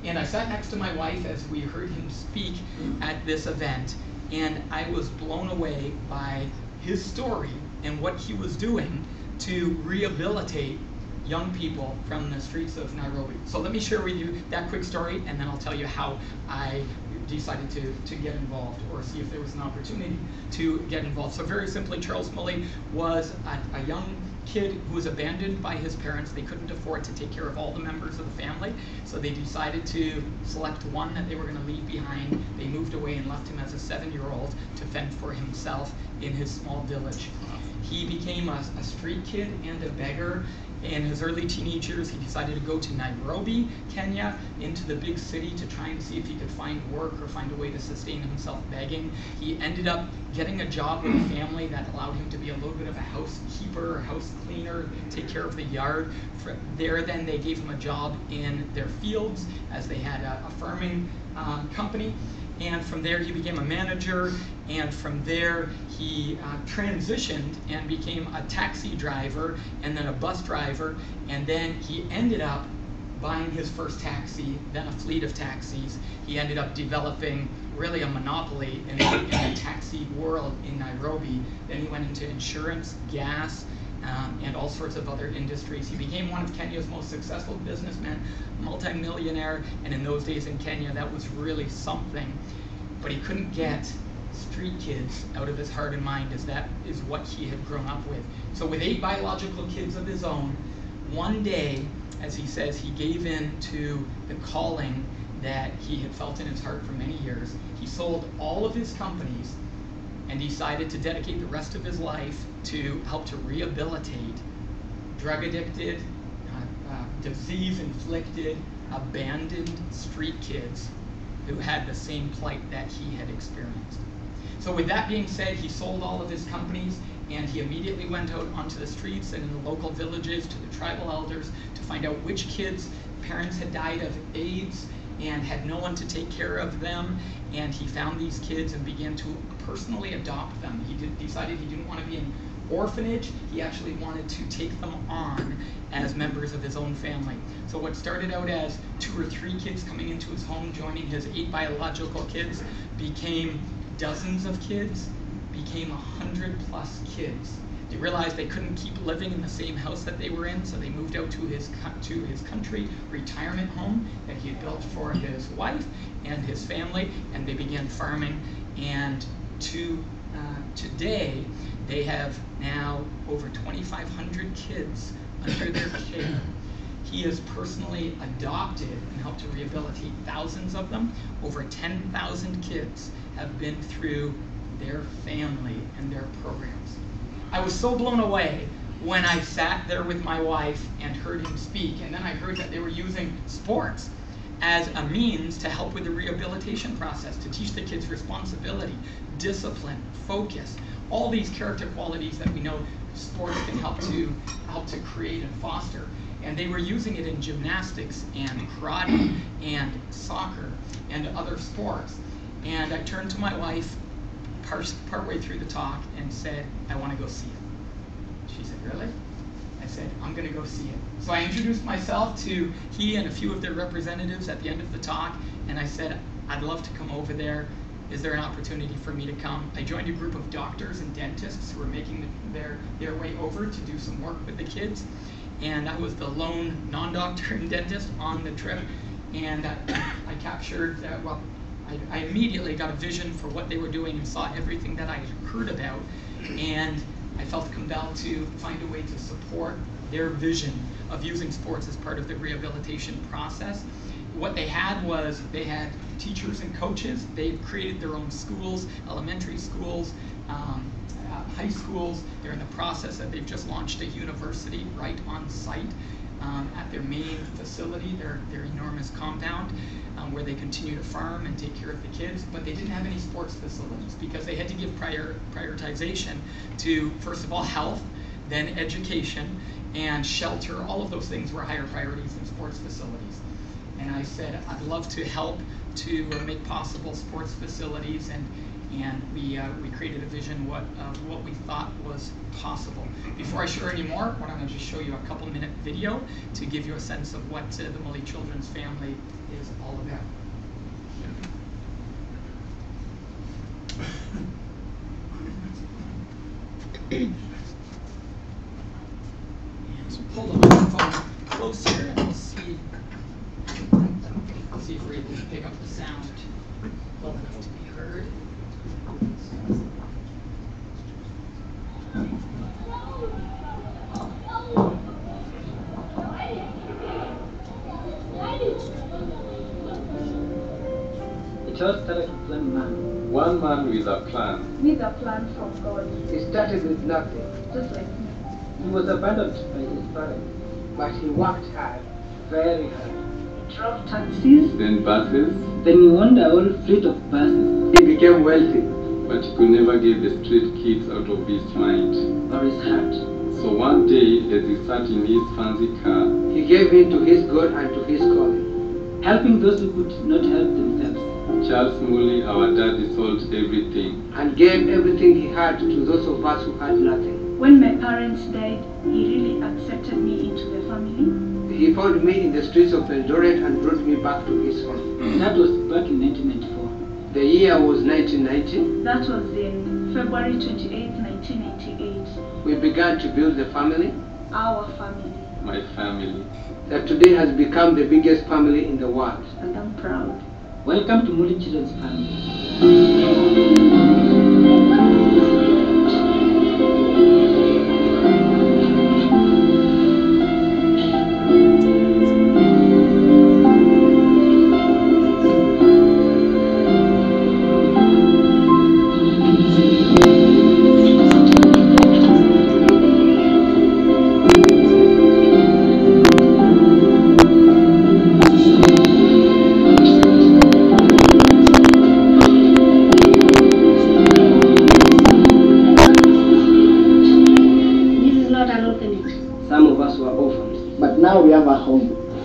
And I sat next to my wife as we heard him speak at this event, and I was blown away by his story and what he was doing to rehabilitate young people from the streets of Nairobi. So let me share with you that quick story, and then I'll tell you how I decided to get involved, or see if there was an opportunity to get involved. So very simply, Charles Mully was a young kid who was abandoned by his parents. They couldn't afford to take care of all the members of the family, so they decided to select one that they were going to leave behind. They moved away and left him as a 7-year-old to fend for himself in his small village. He became a street kid and a beggar. In his early teenage years, he decided to go to Nairobi, Kenya, into the big city to try and see if he could find work or find a way to sustain himself begging. He ended up getting a job with a family that allowed him to be a little bit of a housekeeper, house cleaner, take care of the yard. There, then, they gave him a job in their fields as they had a farming company. And from there, he became a manager, and from there, he transitioned and became a taxi driver, and then a bus driver, and then he ended up buying his first taxi, then a fleet of taxis. He ended up developing really a monopoly in the taxi world in Nairobi. Then he went into insurance, gas, and all sorts of other industries. He became one of Kenya's most successful businessmen, multi-millionaire, and in those days in Kenya, that was really something. But he couldn't get street kids out of his heart and mind, as that is what he had grown up with. So with 8 biological kids of his own, one day, as he says, he gave in to the calling that he had felt in his heart for many years. He sold all of his companies and decided to dedicate the rest of his life to help to rehabilitate drug-addicted, disease-inflicted, abandoned street kids who had the same plight that he had experienced. So with that being said, he sold all of his companies, and he immediately went out onto the streets and in the local villages to the tribal elders to find out which kids' parents had died of AIDS and had no one to take care of them. And he found these kids and began to personally adopt them. He decided he didn't want to be an orphanage. He actually wanted to take them on as members of his own family. So what started out as 2 or 3 kids coming into his home, joining his 8 biological kids, became dozens of kids, became 100+ kids. They realized they couldn't keep living in the same house that they were in, so they moved out to his country retirement home that he had built for his wife and his family, and they began farming. And today, they have now over 2,500 kids under their care. He has personally adopted and helped to rehabilitate thousands of them. Over 10,000 kids have been through their family and their programs. I was so blown away when I sat there with my wife and heard him speak, and then I heard that they were using sports as a means to help with the rehabilitation process, to teach the kids responsibility, discipline, focus, all these character qualities that we know sports can help to create and foster. And they were using it in gymnastics and karate and soccer and other sports. And I turned to my wife partway through the talk and said, I want to go see it. She said, really? I said, I'm going to go see it. So I introduced myself to he and a few of their representatives at the end of the talk, and I said, I'd love to come over there. Is there an opportunity for me to come? I joined a group of doctors and dentists who were making their way over to do some work with the kids. And I was the lone non-doctor and dentist on the trip. And I captured, I immediately got a vision for what they were doing and saw everything that I had heard about. And I felt compelled to find a way to support their vision of using sports as part of the rehabilitation process. What they had was they had teachers and coaches. They created their own schools, elementary schools, high schools. They're in the process that they've just launched a university right on site at their main facility, their enormous compound, where they continue to farm and take care of the kids. But they didn't have any sports facilities because they had to give prioritization to, first of all, health, then education, and shelter. All of those things were higher priorities than sports facilities. And I said, I'd love to help to make possible sports facilities, and we created a vision of what we thought was possible. Before I share any more, I'm going to just show you a couple-minute video to give you a sense of what the Mully Children's Family is all about. And so pull the microphone close here, and we'll see if we're able to pick up the sound well enough to be heard. It all started with one man. One man with a plan. With a plan from God. He started with nothing. Just like me. He was abandoned by his parents, but he worked hard, very hard. He drove taxis. Then buses. Then he owned a whole fleet of buses. He became wealthy. But he could never get the street kids out of his mind. Or his heart. So one day, as he sat in his fancy car, he gave in to his God and to his calling, helping those who could not help themselves. Charles Mully, our daddy, sold everything and gave everything he had to those of us who had nothing. When my parents died, he really accepted me into the family. He found me in the streets of Eldoret and brought me back to his home. That was back in 1994. The year was 1990. That was in February 28, 1988. We began to build the family. Our family. My family. That today has become the biggest family in the world. And I'm proud. Welcome to Mully Children's Family.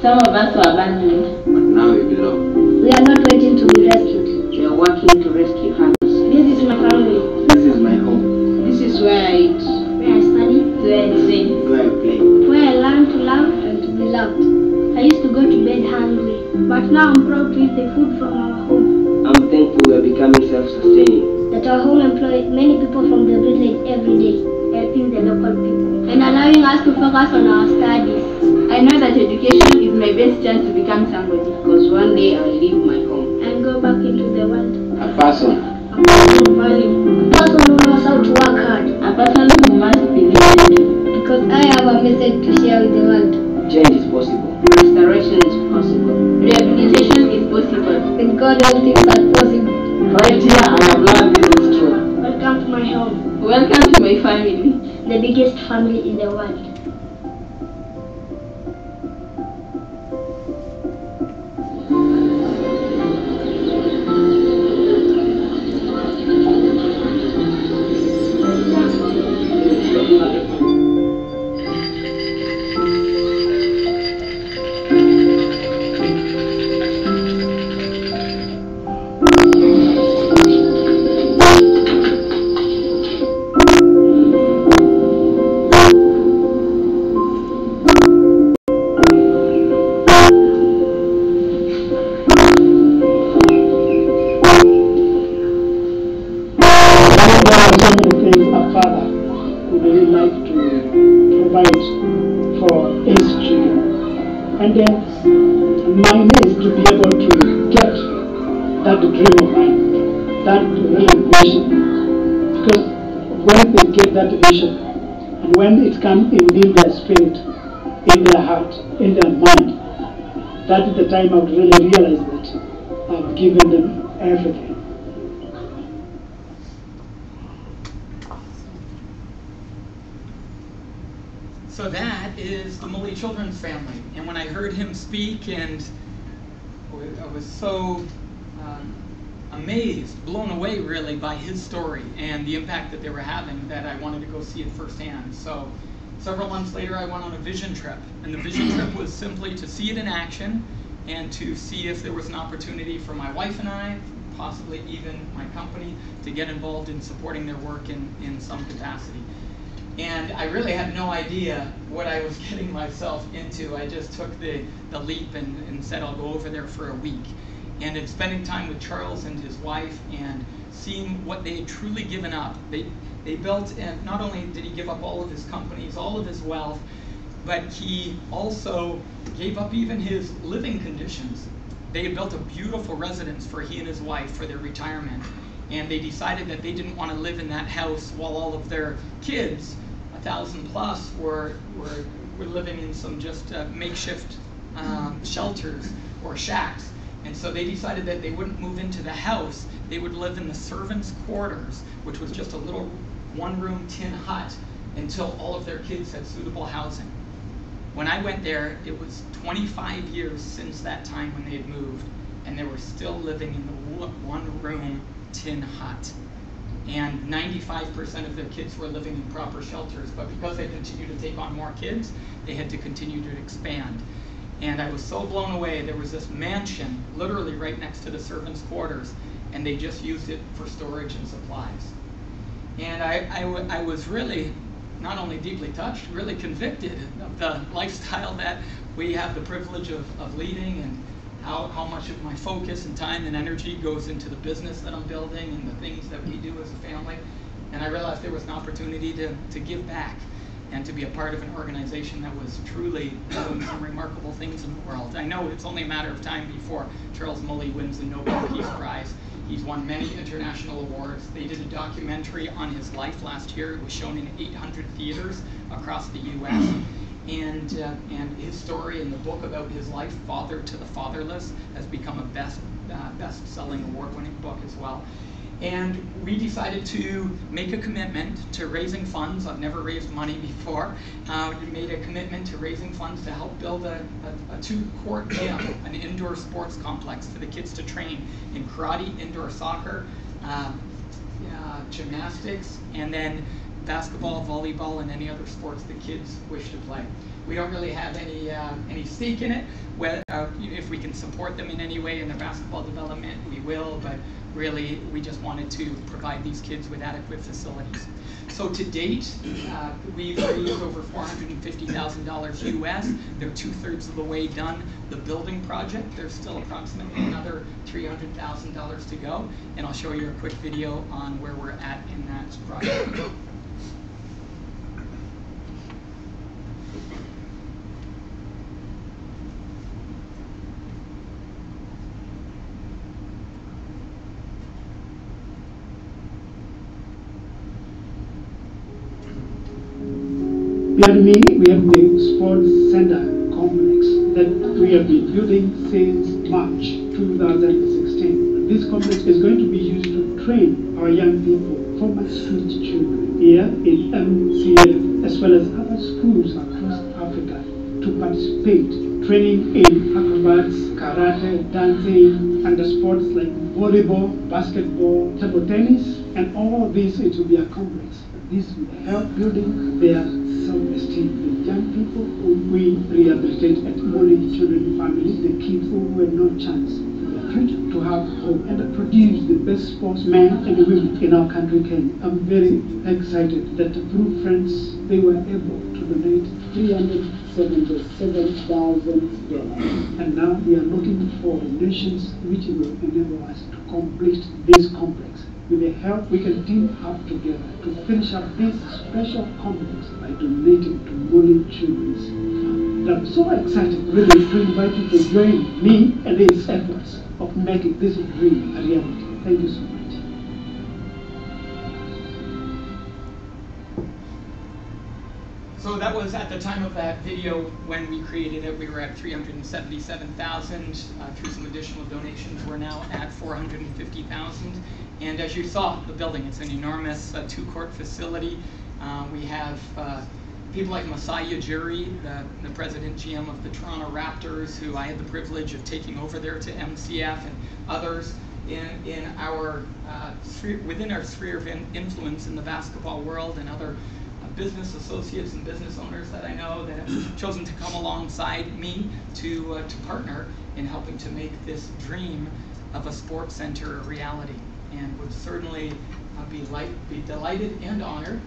Some of us were abandoned. But now we belong. We are not waiting to be rescued. We are working to rescue families. This is my family. This is my home. This is where I eat. Where I study. Where I sing. Where I play. Where I learn to love and to be loved. I used to go to bed hungry, but now I'm proud to eat the food from our home. I'm thankful we are becoming self-sustaining. That our home employs many people from the village every day, helping the local people and allowing us to focus on our studies. I know that education is my best chance to become somebody, because one day I will leave my home and go back into the world. A person. A person of value. A person who knows how to work hard. A person who must be listened to. Because I have a message to share with the world. Change is possible. Restoration is possible. Rehabilitation is possible. With God, all things are possible. Right here, I have learned this is true. Welcome to my home. Welcome to my family. The biggest family in the world. And when it comes in their spirit, in their heart, in their mind, that is the time I would really realize that I've given them everything. So that is the Mully Children's Family. And when I heard him speak, and I was so amazed, blown away really by his story and the impact that they were having, that I wanted to go see it firsthand. So several months later I went on a vision trip, and the vision trip was simply to see it in action and to see if there was an opportunity for my wife and I, possibly even my company, to get involved in supporting their work in some capacity. And I really had no idea what I was getting myself into. I just took the leap and said I'll go over there for a week. And in spending time with Charles and his wife and seeing what they had truly given up. They built, and not only did he give up all of his companies, all of his wealth, but he also gave up even his living conditions. They had built a beautiful residence for he and his wife for their retirement. And they decided that they didn't want to live in that house while all of their kids, 1,000 plus, were living in some just makeshift shelters or shacks. And so they decided that they wouldn't move into the house. They would live in the servants' quarters, which was just a little one-room tin hut, until all of their kids had suitable housing. When I went there, it was 25 years since that time when they had moved, and they were still living in the one-room tin hut. And 95% of their kids were living in proper shelters, but because they continued to take on more kids, they had to continue to expand. And I was so blown away. There was this mansion literally right next to the servants' quarters, and they just used it for storage and supplies. And I was really not only deeply touched, really convicted of the lifestyle that we have the privilege of leading, and how much of my focus and time and energy goes into the business that I'm building and the things that we do as a family. And I realized there was an opportunity to give back and to be a part of an organization that was truly doing some remarkable things in the world. I know it's only a matter of time before Charles Mulley wins the Nobel Peace Prize. He's won many international awards. They did a documentary on his life last year. It was shown in 800 theaters across the U.S. And his story and the book about his life, Father to the Fatherless, has become a best-selling award-winning book as well. And we decided to make a commitment to raising funds. I've never raised money before. We made a commitment to raising funds to help build a two-court gym, an indoor sports complex for the kids to train in karate, indoor soccer, gymnastics, and then basketball, volleyball, and any other sports the kids wish to play. We don't really have any stake in it. If we can support them in any way in their basketball development, we will, but really we just wanted to provide these kids with adequate facilities. So to date, we've raised over $450,000 US. They're 2/3 of the way done the building project. There's still approximately another $300,000 to go, and I'll show you a quick video on where we're at in that project. Behind me, we have the Sports Center complex that we have been building since March 2016. This complex is going to be used to train our young people, former street children, here in MCF, as well as other schools across Africa, to participate, training in acrobats, karate, dancing, and the sports like volleyball, basketball, table tennis, and all this. It will be a complex. This will help building their self-esteem. The young people who we rehabilitate at Molly Children Family, the kids who had no chance for the future to have hope and produce the best sportsmen and women in our country can. I'm very excited that through friends they were able to donate $377,000. And now we are looking for donations which will enable us to complete this complex. With the help, we can team up together to finish up this special complex by donating to Molly Children's Fund. I'm so excited really to invite you to join me in these efforts of making this dream a reality. Thank you so much. So that was at the time of that video when we created it. We were at 377,000. Through some additional donations, we're now at 450,000. And as you saw, the building, it's an enormous two-court facility. We have people like Masai Ujiri, the president GM of the Toronto Raptors, who I had the privilege of taking over there to MCF, and others in our within our sphere of influence in the basketball world, and other business associates and business owners that I know that have chosen to come alongside me to partner in helping to make this dream of a sports center a reality, and would certainly be delighted and honored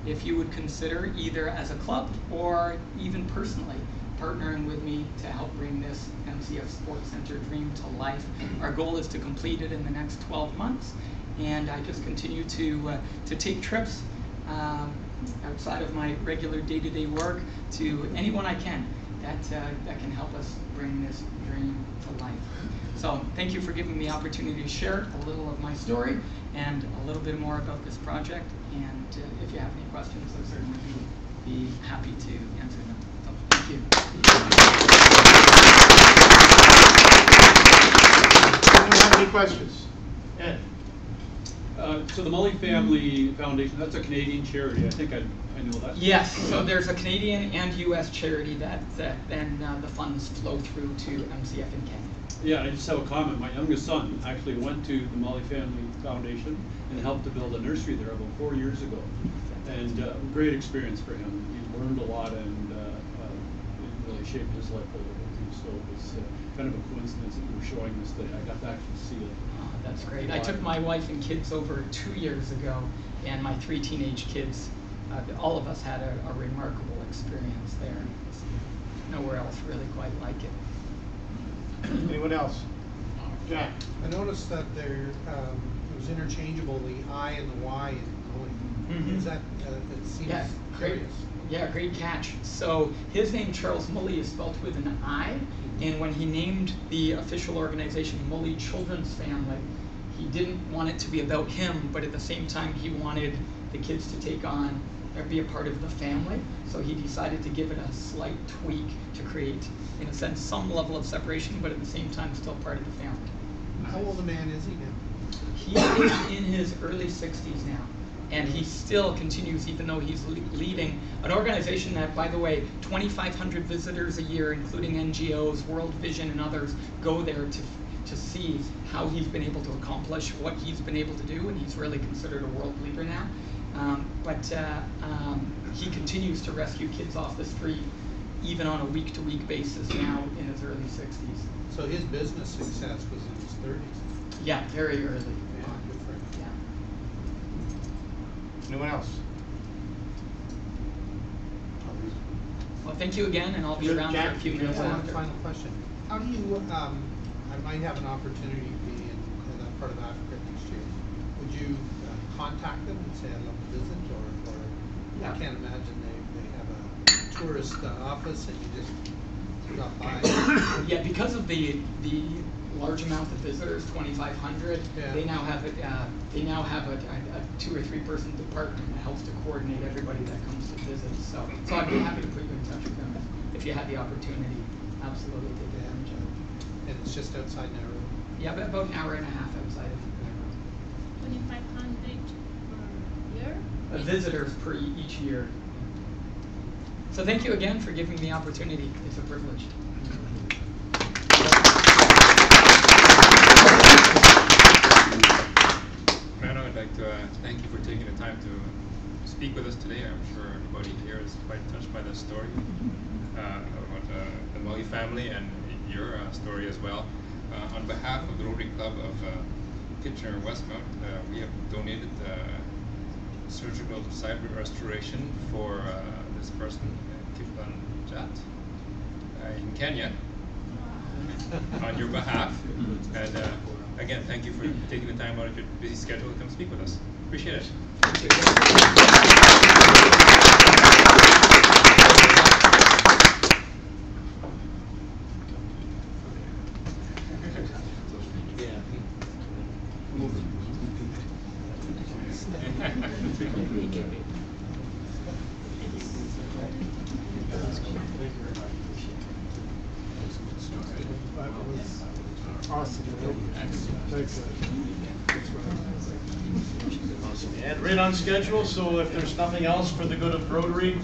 if you would consider, either as a club or even personally, partnering with me to help bring this MCF Sports Center dream to life. Our goal is to complete it in the next 12 months, and I just continue to take trips outside of my regular day-to-day work to anyone I can that can help us bring this dream to life. So thank you for giving me the opportunity to share a little of my story and a little bit more about this project. And if you have any questions, I'll certainly be happy to answer them. So thank you. Anyone have any questions? Ed? So the Multifamily Foundation, that's a Canadian charity. I think I know that. Yes, so there's a Canadian and U.S. charity that then the funds flow through to MCF in Canada. Yeah, I just have a comment. My youngest son actually went to the Multifamily Foundation and helped to build a nursery there about 4 years ago. And great experience for him. He learned a lot, and it really shaped his life a little bit too. So it was kind of a coincidence that you were showing this today. I got to actually see it. Oh, that's great. I took my wife and kids over 2 years ago, and my 3 teenage kids, all of us had a remarkable experience there. It's nowhere else really quite like it. Anyone else? Jack? I noticed that there it was interchangeable, the I and the Y in Mully. Mm-hmm. Is that it seems curious. Great catch. So his name, Charles Mully, is spelled with an I, and when he named the official organization Mully Children's Family, he didn't want it to be about him, but at the same time he wanted the kids to take on or be a part of the family. So he decided to give it a slight tweak to create, in a sense, some level of separation, but at the same time still part of the family. How old a man is he now? He is in his early 60s now, and he still continues, even though he's leading an organization that, by the way, 2,500 visitors a year, including NGOs, World Vision, and others, go there to see how he's been able to accomplish what he's been able to do, and he's really considered a world leader now. But he continues to rescue kids off the street, even on a week-to-week basis now in his early 60s. So his business success was in his 30s? Yeah, very early. Yeah, good for him. Yeah. Anyone else? Well, thank you again, and I'll be around for a few minutes One after. final question. How do you, I might have an opportunity to be in that part of Africa next year. Would you contact them and say I'd love to visit, or Yeah. I can't imagine they have a tourist office and you just drop by? Yeah, because of the large amount of visitors, 2,500, Yeah. they now have a 2 or 3 person department that helps to coordinate everybody that comes to visit. So I'd be happy to put you in touch with them if you had the opportunity. Absolutely, take advantage of it. And it's just outside Nairobi? Yeah, about an hour and a half outside of Nairobi. 2,500 per year? Visitors per each year. So thank you again for giving me the opportunity. It's a privilege. Mano, I'd like to thank you for taking the time to speak with us today. I'm sure everybody here is quite touched by this story about the Mully family and your story as well. On behalf of the Rotary Club of Kitchener Westmount, we have donated surgical cyber restoration for this person, Kiplan Jat, in Kenya, on your behalf. And again, thank you for taking the time out of your busy schedule to come speak with us. Appreciate it. Awesome. Thanks. And right on schedule, so if there's nothing else for the good of Rotary,